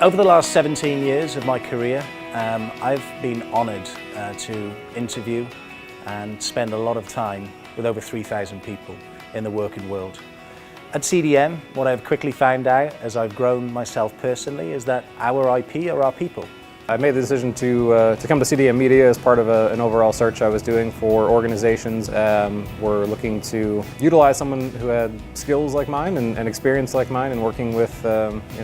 Over the last 17 years of my career, I've been honoured to interview and spend a lot of time with over 3,000 people in the working world. At CDM, what I've quickly found out as I've grown myself personally is that our IP are our people. I made the decision to come to CDM Media as part of an overall search I was doing for organizations. We're looking to utilize someone who had skills like mine and experience like mine in working with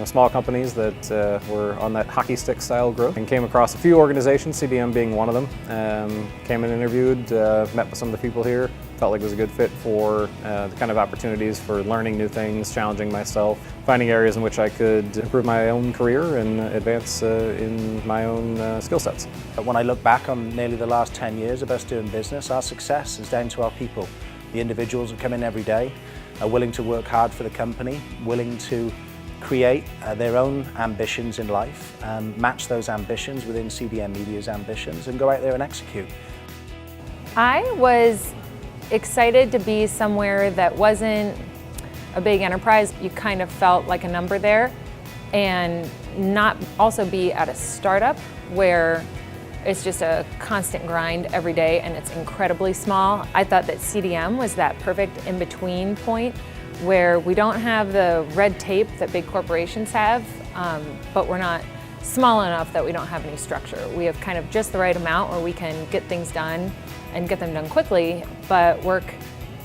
small companies that were on that hockey stick style growth, and came across a few organizations, CDM being one of them. Came and interviewed, met with some of the people here. Felt like it was a good fit for the kind of opportunities for learning new things, challenging myself, finding areas in which I could improve my own career and advance in my own skill sets. When I look back on nearly the last 10 years of us doing business, our success is down to our people. The individuals who come in every day are willing to work hard for the company, willing to create their own ambitions in life and match those ambitions within CDM Media's ambitions and go out there and execute. I was excited to be somewhere that wasn't a big enterprise. You kind of felt like a number there, and not also be at a startup where it's just a constant grind every day and it's incredibly small. I thought that CDM was that perfect in-between point where we don't have the red tape that big corporations have, but we're not small enough that we don't have any structure. We have kind of just the right amount where we can get things done and get them done quickly, but work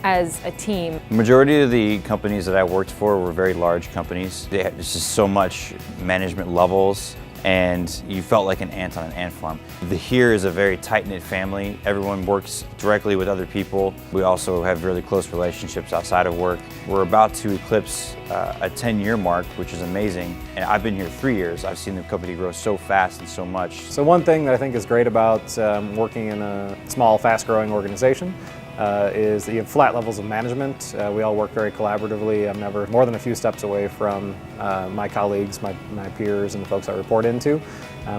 as a team. The majority of the companies that I worked for were very large companies. There's just so much management levels, and you felt like an ant on an ant farm. Here is a very tight-knit family. Everyone works directly with other people. We also have really close relationships outside of work. We're about to eclipse a 10-year mark, which is amazing. And I've been here 3 years. I've seen the company grow so fast and so much. So one thing that I think is great about working in a small, fast-growing organization is that you have flat levels of management. We all work very collaboratively. I'm never more than a few steps away from my colleagues, my peers, and the folks I report into.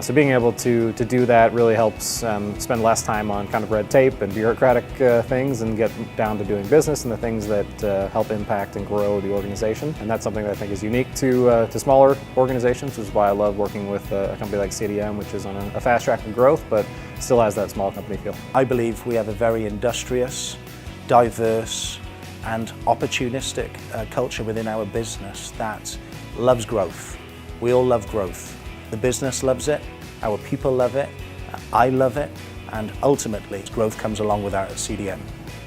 So being able to do that really helps spend less time on kind of red tape and bureaucratic things and get down to doing business and the things that help impact and grow the organization. And that's something that I think is unique to smaller organizations, which is why I love working with a company like CDM, which is on a fast track of growth, but still has that small company feel. I believe we have a very industrious, diverse, and opportunistic culture within our business that loves growth. We all love growth. The business loves it, our people love it, I love it, and ultimately growth comes along with that at CDM.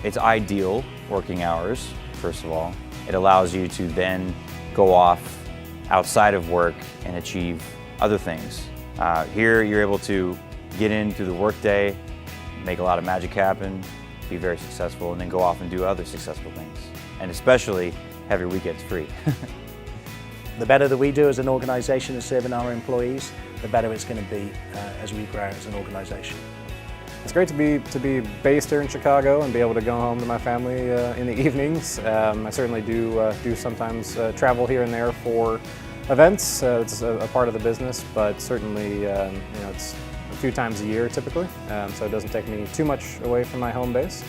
It's ideal working hours, first of all. It allows you to then go off outside of work and achieve other things. Here you're able to get in through the workday, make a lot of magic happen, be very successful, and then go off and do other successful things. And especially have your weekends free. The better that we do as an organization in serving our employees, the better it's going to be as we grow as an organization. It's great to be based here in Chicago and be able to go home to my family in the evenings. I certainly do sometimes travel here and there for events. It's a part of the business, but certainly it's a few times a year typically, so it doesn't take me too much away from my home base.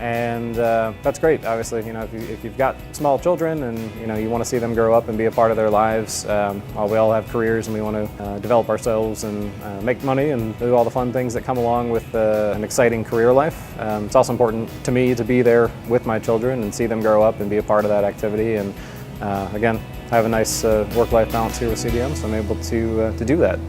And that's great. Obviously, if you've got small children and you want to see them grow up and be a part of their lives, we all have careers and we want to develop ourselves and make money and do all the fun things that come along with an exciting career life. It's also important to me to be there with my children and see them grow up and be a part of that activity. And again, I have a nice work-life balance here with CDM, so I'm able to do that.